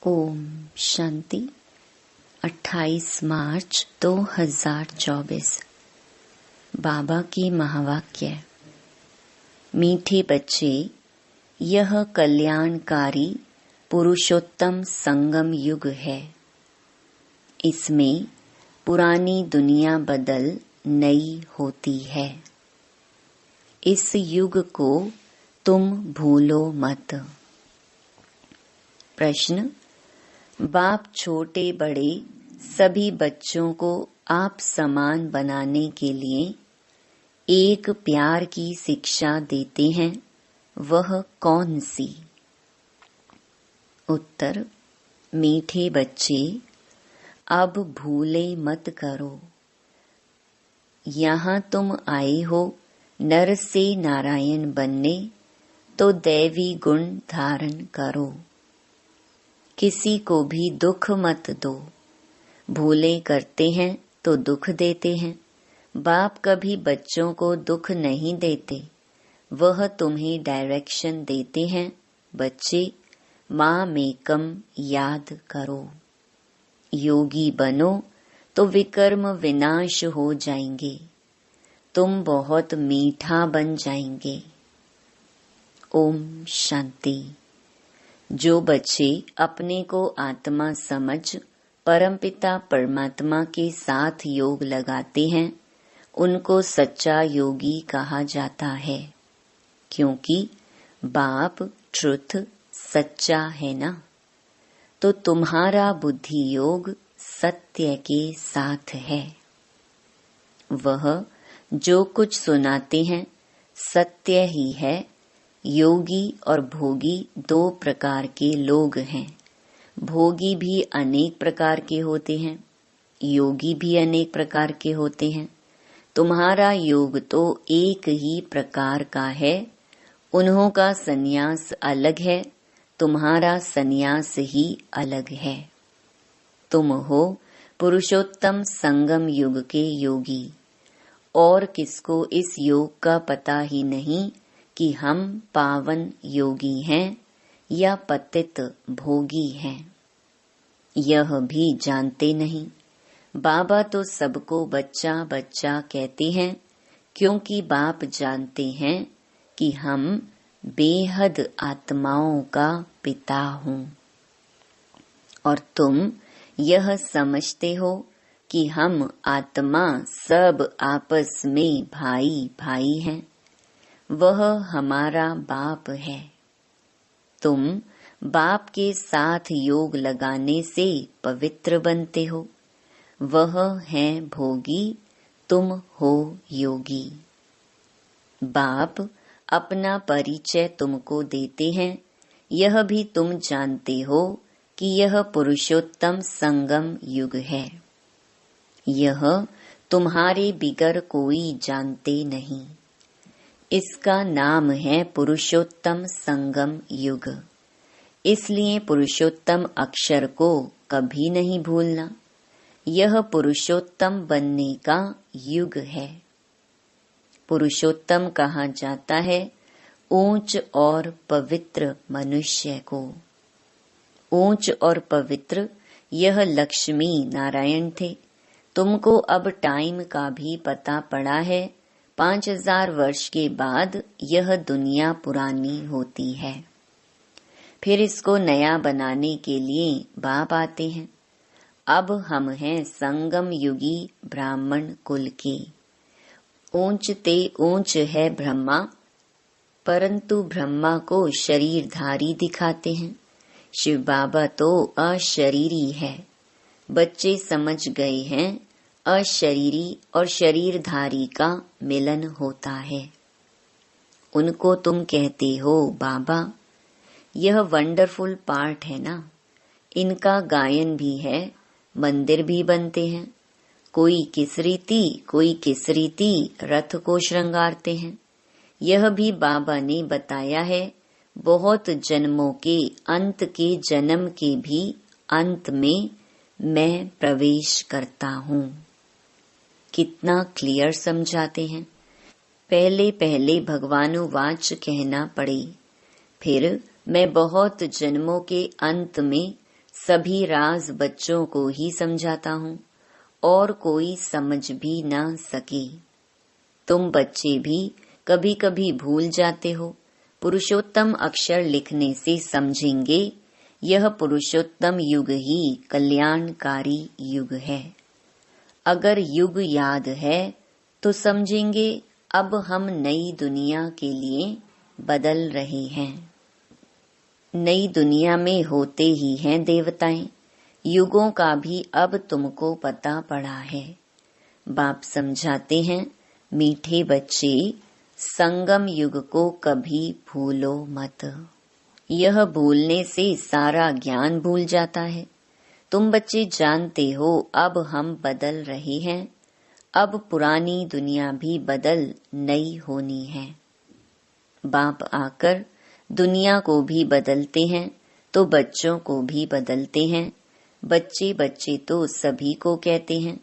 ओम शांति। 28 मार्च 2024। बाबा की महावाक्य। मीठे बच्चे, यह कल्याणकारी पुरुषोत्तम संगम युग है। इसमें पुरानी दुनिया बदल नई होती है। इस युग को तुम भूलो मत। प्रश्न। बाप छोटे बड़े सभी बच्चों को आप समान बनाने के लिए एक प्यार की शिक्षा देते हैं, वह कौन सी? उत्तर। मीठे बच्चे, अब भूले मत करो। यहाँ तुम आए हो नर से नारायण बनने, तो दैवी गुण धारण करो। किसी को भी दुख मत दो। भूले करते हैं तो दुख देते हैं। बाप कभी बच्चों को दुख नहीं देते, वह तुम्हें डायरेक्शन देते हैं। बच्चे, माँ मेकम याद करो। योगी बनो तो विकर्म विनाश हो जाएंगे। तुम बहुत मीठा बन जाएंगे। ओम शांति। जो बच्चे अपने को आत्मा समझ परमपिता परमात्मा के साथ योग लगाते हैं, उनको सच्चा योगी कहा जाता है, क्योंकि बाप ट्रुथ सच्चा है ना। तो तुम्हारा बुद्धि योग सत्य के साथ है। वह जो कुछ सुनाते हैं सत्य ही है। योगी और भोगी दो प्रकार के लोग हैं। भोगी भी अनेक प्रकार के होते हैं, योगी भी अनेक प्रकार के होते हैं। तुम्हारा योग तो एक ही प्रकार का है। उन्हों का संन्यास अलग है, तुम्हारा संन्यास ही अलग है। तुम हो पुरुषोत्तम संगम युग के योगी। और किसको इस योग का पता ही नहीं कि हम पावन योगी हैं या पतित भोगी हैं, यह भी जानते नहीं। बाबा तो सबको बच्चा बच्चा कहते हैं, क्योंकि बाप जानते हैं कि हम बेहद आत्माओं का पिता हूँ। और तुम यह समझते हो कि हम आत्मा सब आपस में भाई भाई हैं। वह हमारा बाप है। तुम बाप के साथ योग लगाने से पवित्र बनते हो। वह है भोगी, तुम हो योगी। बाप अपना परिचय तुमको देते हैं। यह भी तुम जानते हो कि यह पुरुषोत्तम संगम युग है। यह तुम्हारे बिगर कोई जानते नहीं। इसका नाम है पुरुषोत्तम संगम युग। इसलिए पुरुषोत्तम अक्षर को कभी नहीं भूलना। यह पुरुषोत्तम बनने का युग है। पुरुषोत्तम कहा जाता है ऊंच और पवित्र मनुष्य को। ऊंच और पवित्र यह लक्ष्मी नारायण थे। तुमको अब टाइम का भी पता पड़ा है। 5000 वर्ष के बाद यह दुनिया पुरानी होती है। फिर इसको नया बनाने के लिए बाप आते हैं। अब हम हैं संगम युगी ब्राह्मण कुल के। ऊंच ते ऊंच है ब्रह्मा, परंतु ब्रह्मा को शरीरधारी दिखाते हैं। शिव बाबा तो अशरीरी है। बच्चे समझ गए हैं अशरीरी और शरीरधारी का मिलन होता है। उनको तुम कहते हो बाबा। यह वंडरफुल पार्ट है ना। इनका गायन भी है, मंदिर भी बनते हैं। कोई किस रीति रथ को श्रृंगारते हैं। यह भी बाबा ने बताया है। बहुत जन्मों के अंत के जन्म के भी अंत में मैं प्रवेश करता हूँ। कितना क्लियर समझाते हैं। पहले पहले भगवानुवाच कहना पड़े, फिर मैं बहुत जन्मों के अंत में सभी राज बच्चों को ही समझाता हूँ और कोई समझ भी ना सके। तुम बच्चे भी कभी कभी भूल जाते हो। पुरुषोत्तम अक्षर लिखने से समझेंगे यह पुरुषोत्तम युग ही कल्याणकारी युग है। अगर युग याद है तो समझेंगे अब हम नई दुनिया के लिए बदल रहे हैं। नई दुनिया में होते ही हैं देवताएं। युगों का भी अब तुमको पता पड़ा है। बाप समझाते हैं, मीठे बच्चे, संगम युग को कभी भूलो मत। यह भूलने से सारा ज्ञान भूल जाता है। तुम बच्चे जानते हो अब हम बदल रहे हैं। अब पुरानी दुनिया भी बदल नई होनी है। बाप आकर दुनिया को भी बदलते हैं तो बच्चों को भी बदलते हैं। बच्चे बच्चे तो सभी को कहते हैं।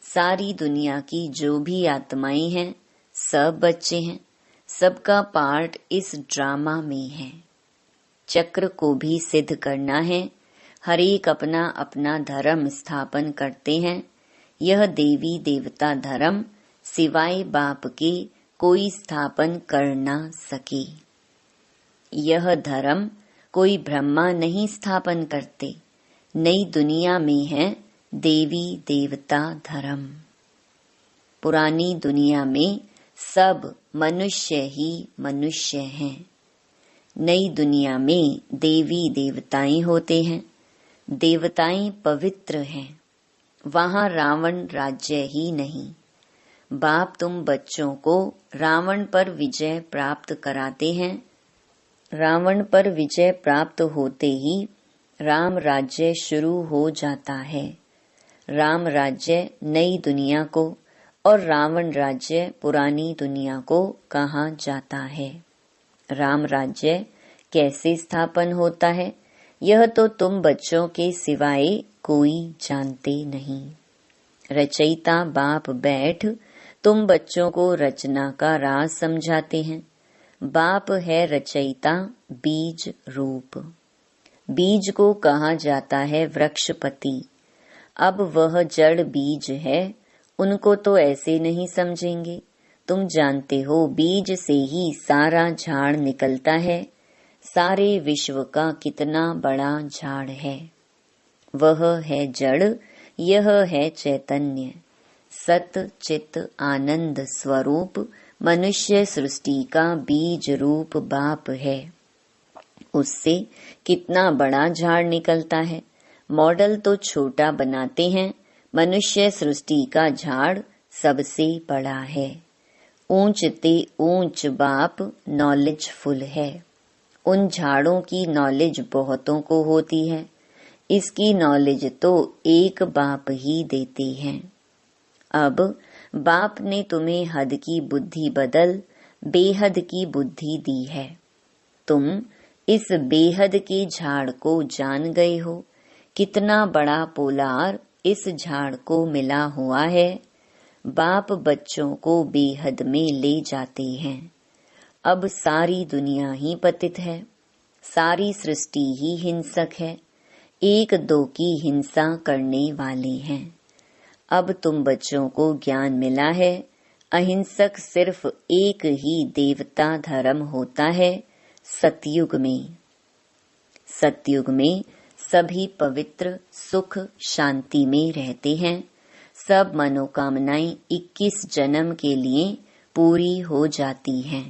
सारी दुनिया की जो भी आत्माएं हैं सब बच्चे हैं। सबका पार्ट इस ड्रामा में है। चक्र को भी सिद्ध करना है। हर एक अपना अपना धर्म स्थापन करते हैं। यह देवी देवता धर्म सिवाय बाप के कोई स्थापन कर ना सके। यह धर्म कोई ब्रह्मा नहीं स्थापन करते। नई दुनिया में है देवी देवता धर्म। पुरानी दुनिया में सब मनुष्य ही मनुष्य हैं। नई दुनिया में देवी देवताएं होते हैं। देवताएं पवित्र हैं। वहाँ रावण राज्य ही नहीं। बाप तुम बच्चों को रावण पर विजय प्राप्त कराते हैं। रावण पर विजय प्राप्त होते ही राम राज्य शुरू हो जाता है। राम राज्य नई दुनिया को और रावण राज्य पुरानी दुनिया को कहा जाता है। राम राज्य कैसे स्थापन होता है यह तो तुम बच्चों के सिवाय कोई जानते नहीं। रचयिता बाप बैठ तुम बच्चों को रचना का राज समझाते हैं। बाप है रचयिता बीज रूप। बीज को कहा जाता है वृक्षपति। अब वह जड़ बीज है, उनको तो ऐसे नहीं समझेंगे। तुम जानते हो बीज से ही सारा झाड़ निकलता है। सारे विश्व का कितना बड़ा झाड़ है। वह है जड़, यह है चैतन्य। सत चित आनंद स्वरूप मनुष्य सृष्टि का बीज रूप बाप है। उससे कितना बड़ा झाड़ निकलता है। मॉडल तो छोटा बनाते हैं, मनुष्य सृष्टि का झाड़ सबसे बड़ा है। ऊंच ते ऊंच बाप नॉलेजफुल है। उन झाड़ों की नॉलेज बहुतों को होती है। इसकी नॉलेज तो एक बाप ही देते हैं। अब बाप ने तुम्हें हद की बुद्धि बदल बेहद की बुद्धि दी है। तुम इस बेहद के झाड़ को जान गए हो। कितना बड़ा पोलार इस झाड़ को मिला हुआ है। बाप बच्चों को बेहद में ले जाते हैं। अब सारी दुनिया ही पतित है। सारी सृष्टि ही हिंसक है। एक दो की हिंसा करने वाले हैं। अब तुम बच्चों को ज्ञान मिला है। अहिंसक सिर्फ एक ही देवता धर्म होता है, सतयुग में। सतयुग में सभी पवित्र सुख शांति में रहते हैं। सब मनोकामनाएं 21 जन्म के लिए पूरी हो जाती हैं।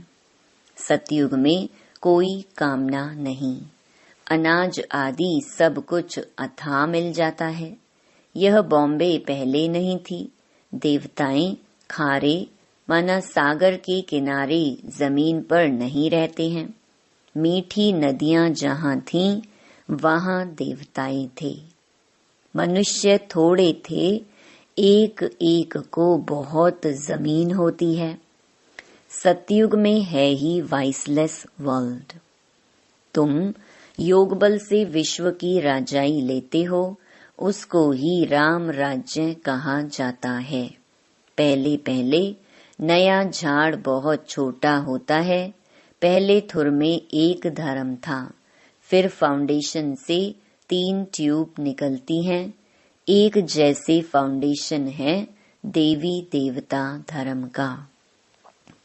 सतयुग में कोई कामना नहीं। अनाज आदि सब कुछ अथाह मिल जाता है। यह बॉम्बे पहले नहीं थी। देवताएं खारे माना सागर के किनारे जमीन पर नहीं रहते हैं। मीठी नदियां जहाँ थीं वहाँ देवताएं थे। मनुष्य थोड़े थे, एक एक को बहुत जमीन होती है। सतयुग में है ही वाइसलेस वर्ल्ड। तुम योग बल से विश्व की राजाई लेते हो, उसको ही राम राज्य कहा जाता है। पहले पहले नया झाड़ बहुत छोटा होता है। पहले थुर में एक धर्म था, फिर फाउंडेशन से 3 ट्यूब निकलती हैं। एक जैसे फाउंडेशन है देवी देवता धर्म का।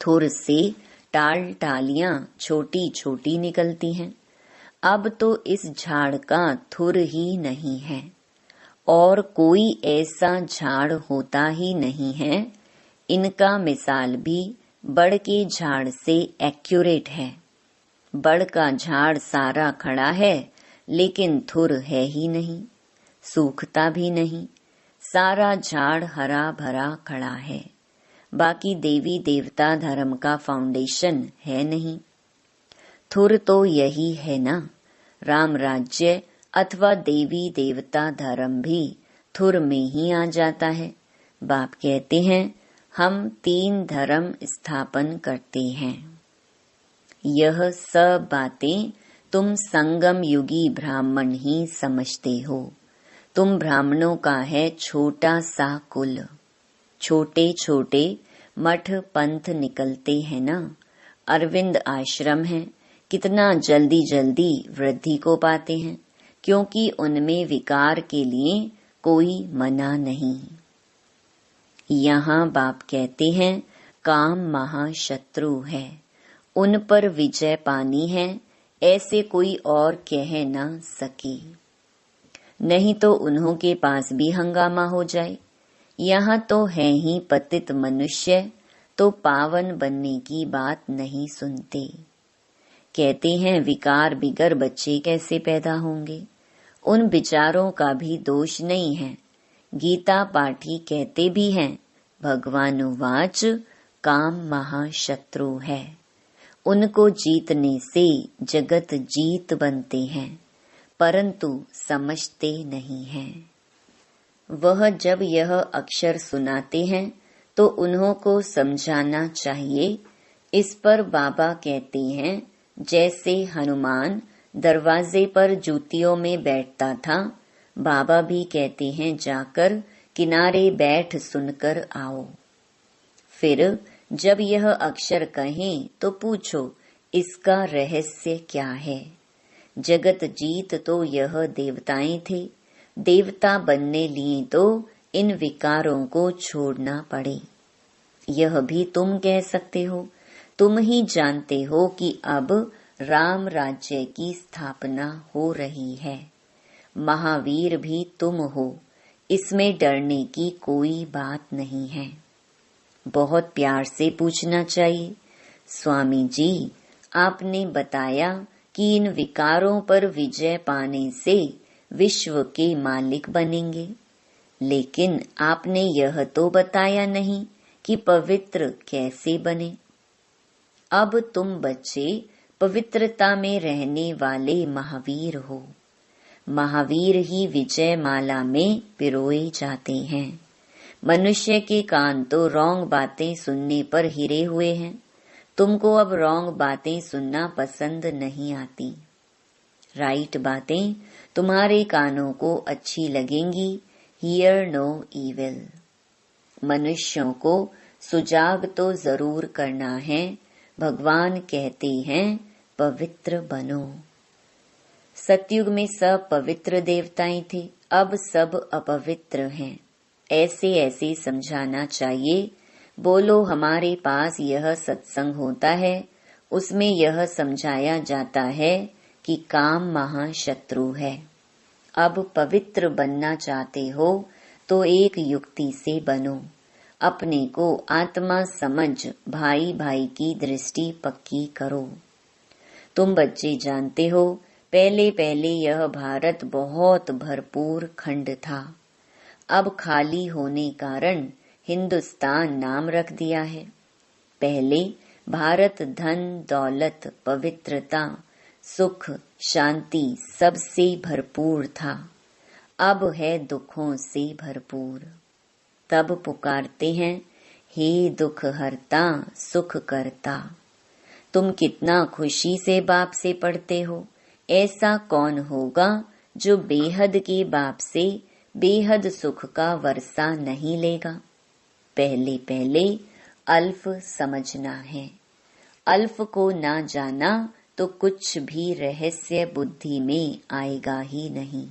थुर से टाल टालियां छोटी छोटी निकलती हैं। अब तो इस झाड़ का थुर ही नहीं है और कोई ऐसा झाड़ होता ही नहीं है। इनका मिसाल भी बड़ के झाड़ से एक्यूरेट है। बड़ का झाड़ सारा खड़ा है लेकिन थुर है ही नहीं, सूखता भी नहीं। सारा झाड़ हरा भरा खड़ा है, बाकी देवी देवता धर्म का फाउंडेशन है नहीं। थुर तो यही है ना, राम राज्य अथवा देवी देवता धर्म भी थुर में ही आ जाता है। बाप कहते हैं हम 3 धर्म स्थापन करते हैं। यह सब बातें तुम संगम युगी ब्राह्मण ही समझते हो। तुम ब्राह्मणों का है छोटा सा कुल। छोटे छोटे मठ पंथ निकलते हैं ना। अरविंद आश्रम है, कितना जल्दी जल्दी वृद्धि को पाते हैं, क्योंकि उनमें विकार के लिए कोई मना नहीं। यहाँ बाप कहते हैं काम महाशत्रु है, उन पर विजय पानी है, ऐसे कोई और कह न सके। नहीं तो उन्हों के पास भी हंगामा हो जाए। यहाँ तो है ही पतित मनुष्य, तो पावन बनने की बात नहीं सुनते। कहते हैं विकार बिगर बच्चे कैसे पैदा होंगे। उन विचारों का भी दोष नहीं है। गीता पाठी कहते भी हैं भगवानुवाच काम महाशत्रु है। उनको जीतने से जगत जीत बनते हैं, परंतु समझते नहीं हैं। वह जब यह अक्षर सुनाते हैं तो उन्हों को समझाना चाहिए। इस पर बाबा कहते हैं जैसे हनुमान दरवाजे पर जूतियों में बैठता था, बाबा भी कहते हैं जाकर किनारे बैठ सुनकर आओ। फिर जब यह अक्षर कहें तो पूछो इसका रहस्य क्या है। जगत जीत तो यह देवताएं थे, देवता बनने लिए तो इन विकारों को छोड़ना पड़े। यह भी तुम कह सकते हो। तुम ही जानते हो कि अब राम राज्य की स्थापना हो रही है। महावीर भी तुम हो, इसमें डरने की कोई बात नहीं है। बहुत प्यार से पूछना चाहिए, स्वामी जी आपने बताया कि इन विकारों पर विजय पाने से विश्व के मालिक बनेंगे, लेकिन आपने यह तो बताया नहीं कि पवित्र कैसे बने। अब तुम बच्चे पवित्रता में रहने वाले महावीर हो। महावीर ही विजय माला में पिरोए जाते हैं। मनुष्य के कान तो रॉन्ग बातें सुनने पर हिरे हुए हैं। तुमको अब रॉन्ग बातें सुनना पसंद नहीं आती। राइट बातें तुम्हारे कानों को अच्छी लगेंगी। Hear no evil. मनुष्यों को सुजाग तो जरूर करना है। भगवान कहते हैं पवित्र बनो। सतयुग में सब पवित्र देवताएं थे, अब सब अपवित्र हैं। ऐसे ऐसे समझाना चाहिए। बोलो हमारे पास यह सत्संग होता है, उसमें यह समझाया जाता है कि काम महाशत्रु है। अब पवित्र बनना चाहते हो तो एक युक्ति से बनो। अपने को आत्मा समझ भाई भाई की दृष्टि पक्की करो। तुम बच्चे जानते हो पहले पहले यह भारत बहुत भरपूर खंड था। अब खाली होने कारण हिंदुस्तान नाम रख दिया है। पहले भारत धन दौलत पवित्रता सुख शांति सबसे भरपूर था, अब है दुखों से भरपूर। तब पुकारते हैं हे दुख हरता सुख करता। तुम कितना खुशी से बाप से पढ़ते हो। ऐसा कौन होगा जो बेहद के बाप से बेहद सुख का वर्षा नहीं लेगा। पहले पहले अल्फ समझना है। अल्फ को ना जाना तो कुछ भी रहस्य बुद्धि में आएगा ही नहीं।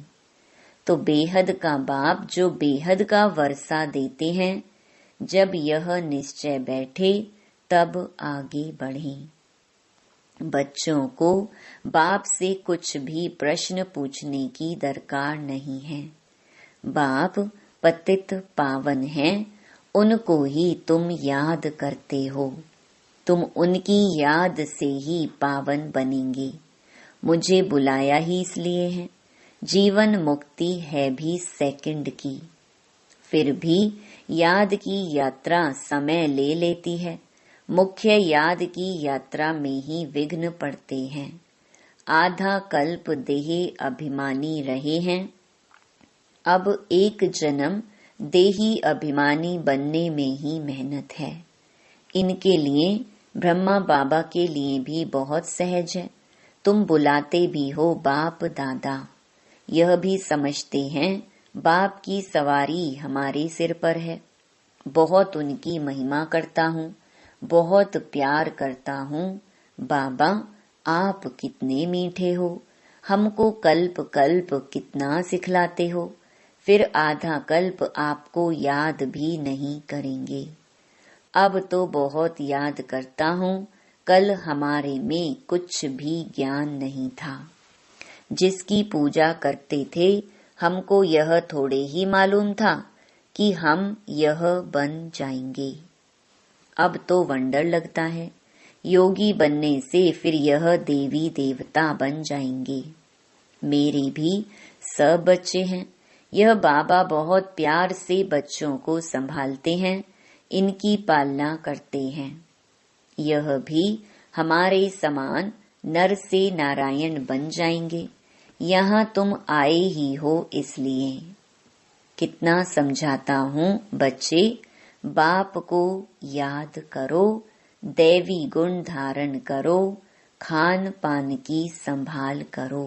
तो बेहद का बाप जो बेहद का वर्षा देते हैं, जब यह निश्चय बैठे तब आगे बढ़ें। बच्चों को बाप से कुछ भी प्रश्न पूछने की दरकार नहीं है। बाप पतित पावन हैं, उनको ही तुम याद करते हो। तुम उनकी याद से ही पावन बनेंगे। मुझे बुलाया ही इसलिए है। जीवन मुक्ति है भी सेकंड की, फिर भी याद की यात्रा समय ले लेती है। मुख्य याद की यात्रा में ही विघ्न पड़ते हैं। आधा कल्प देह अभिमानी रहे हैं, अब एक जन्म देही अभिमानी बनने में ही मेहनत है। इनके लिए ब्रह्मा बाबा के लिए भी बहुत सहज है। तुम बुलाते भी हो बाप दादा, यह भी समझते हैं बाप की सवारी हमारे सिर पर है। बहुत उनकी महिमा करता हूँ, बहुत प्यार करता हूँ। बाबा आप कितने मीठे हो, हमको कल्प कल्प कितना सिखलाते हो, फिर आधा कल्प आपको याद भी नहीं करेंगे। अब तो बहुत याद करता हूँ, कल हमारे में कुछ भी ज्ञान नहीं था। जिसकी पूजा करते थे, हमको यह थोड़े ही मालूम था कि हम यह बन जाएंगे। अब तो वंडर लगता है, योगी बनने से फिर यह देवी देवता बन जाएंगे। मेरे भी सब बच्चे हैं। यह बाबा बहुत प्यार से बच्चों को संभालते हैं, इनकी पालना करते हैं। यह भी हमारे समान नर से नारायण बन जाएंगे। यहाँ तुम आए ही हो इसलिए। कितना समझाता हूँ बच्चे, बाप को याद करो, दैवी गुण धारण करो, खान पान की संभाल करो।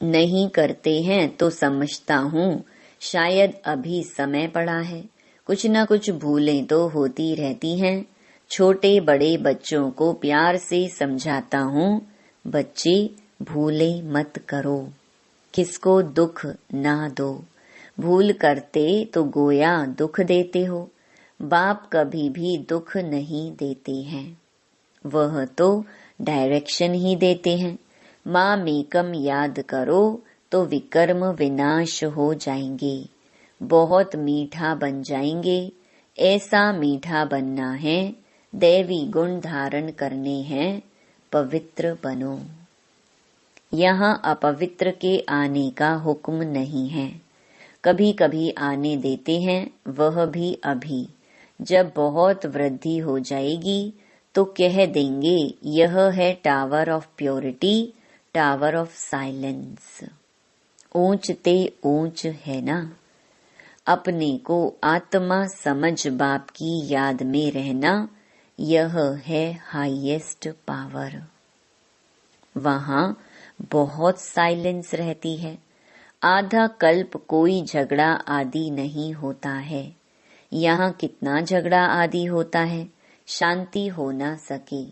नहीं करते हैं तो समझता हूँ शायद अभी समय पड़ा है। कुछ न कुछ भूलें तो होती रहती हैं। छोटे बड़े बच्चों को प्यार से समझाता हूँ, बच्चे भूले मत करो, किसको दुख ना दो। भूल करते तो गोया दुख देते हो। बाप कभी भी दुख नहीं देते हैं, वह तो डायरेक्शन ही देते हैं। माँ मेकम याद करो तो विकर्म विनाश हो जाएंगे, बहुत मीठा बन जाएंगे। ऐसा मीठा बनना है, दैवी गुण धारण करने हैं, पवित्र बनो। यहाँ अपवित्र के आने का हुक्म नहीं है। कभी कभी आने देते हैं, वह भी अभी। जब बहुत वृद्धि हो जाएगी तो कह देंगे यह है tower of purity, tower of silence. ऊंच ते ऊंच है ना। अपने को आत्मा समझ बाप की याद में रहना, यह है हाईएस्ट पावर। वहाँ बहुत साइलेंस रहती है। आधा कल्प कोई झगड़ा आदि नहीं होता है। यहाँ कितना झगड़ा आदि होता है, शांति हो ना सके।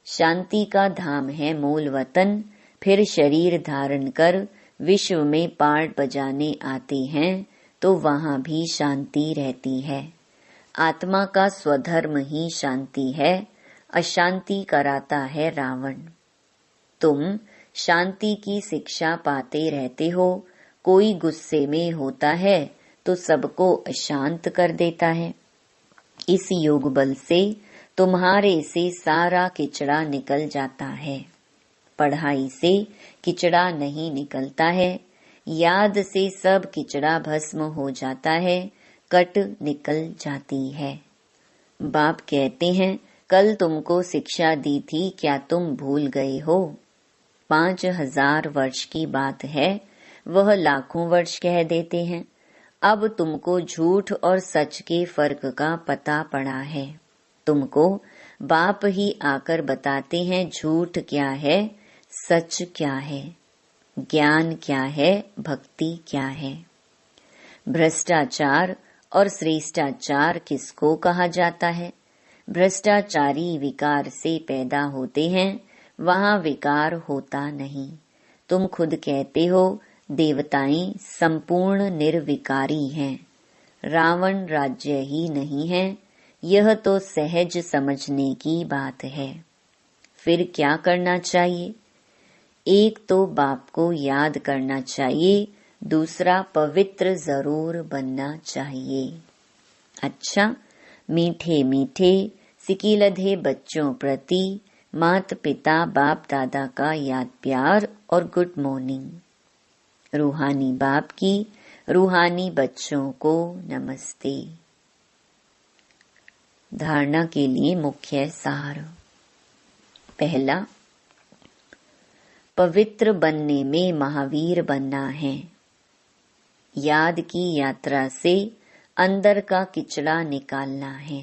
शांति का धाम है मूल वतन। फिर शरीर धारण कर विश्व में पार्ट बजाने आते हैं तो वहाँ भी शांति रहती है। आत्मा का स्वधर्म ही शांति है, अशांति कराता है रावण। तुम शांति की शिक्षा पाते रहते हो। कोई गुस्से में होता है तो सबको अशांत कर देता है। इस योग बल से तुम्हारे से सारा किचड़ा निकल जाता है। पढ़ाई से किचड़ा नहीं निकलता है, याद से सब किचड़ा भस्म हो जाता है, कट निकल जाती है। बाप कहते हैं कल तुमको शिक्षा दी थी, क्या तुम भूल गए हो? 5000 वर्ष की बात है, वह लाखों वर्ष कह देते हैं। अब तुमको झूठ और सच के फर्क का पता पड़ा है। तुमको बाप ही आकर बताते हैं झूठ क्या है, सच क्या है, ज्ञान क्या है, भक्ति क्या है। भ्रष्टाचार और श्रेष्ठाचार किसको कहा जाता है? भ्रष्टाचारी विकार से पैदा होते हैं, वहां विकार होता नहीं। तुम खुद कहते हो देवताएं संपूर्ण निर्विकारी हैं, रावण राज्य ही नहीं है। यह तो सहज समझने की बात है। फिर क्या करना चाहिए? एक तो बाप को याद करना चाहिए, दूसरा पवित्र जरूर बनना चाहिए। अच्छा, मीठे मीठे सिकीलधे बच्चों प्रति माता पिता बाप दादा का याद प्यार और गुड मॉर्निंग। रूहानी बाप की रूहानी बच्चों को नमस्ते। धारणा के लिए मुख्य सार। पहला, पवित्र बनने में महावीर बनना है। याद की यात्रा से अंदर का किचड़ा निकालना है।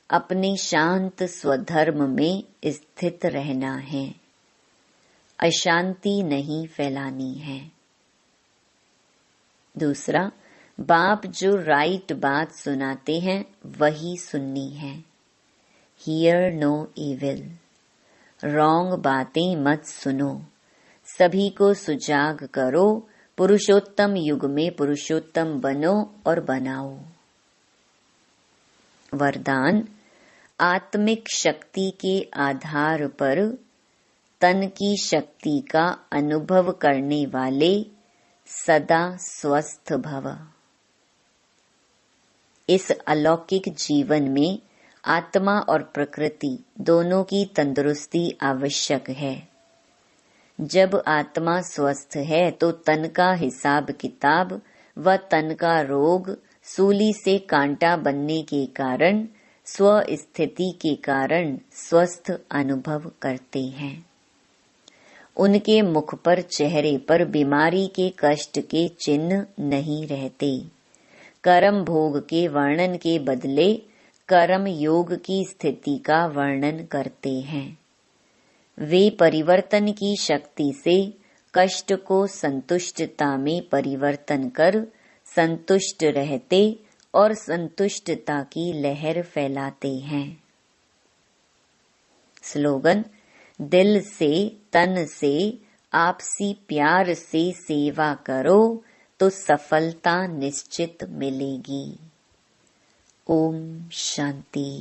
अपने शांत स्वधर्म में स्थित रहना है। अशांति नहीं फैलानी है। दूसरा, बाप जो राइट बात सुनाते हैं वही सुननी है। हियर नो इविल, रॉन्ग बातें मत सुनो। सभी को सुजाग करो, पुरुषोत्तम युग में पुरुषोत्तम बनो और बनाओ। वरदान, आत्मिक शक्ति के आधार पर तन की शक्ति का अनुभव करने वाले सदा स्वस्थ भव। इस अलौकिक जीवन में आत्मा और प्रकृति दोनों की तंदुरुस्ती आवश्यक है। जब आत्मा स्वस्थ है तो तन का हिसाब किताब व तन का रोग सूली से कांटा बनने के कारण स्व स्थिति के कारण स्वस्थ अनुभव करते हैं। उनके मुख पर चेहरे पर बीमारी के कष्ट के चिन्ह नहीं रहते। कर्म भोग के वर्णन के बदले कर्म योग की स्थिति का वर्णन करते हैं। वे परिवर्तन की शक्ति से कष्ट को संतुष्टता में परिवर्तन कर संतुष्ट रहते और संतुष्टता की लहर फैलाते हैं। स्लोगन, दिल से तन से आपसी प्यार से सेवा करो तो सफलता निश्चित मिलेगी। ओम शांति।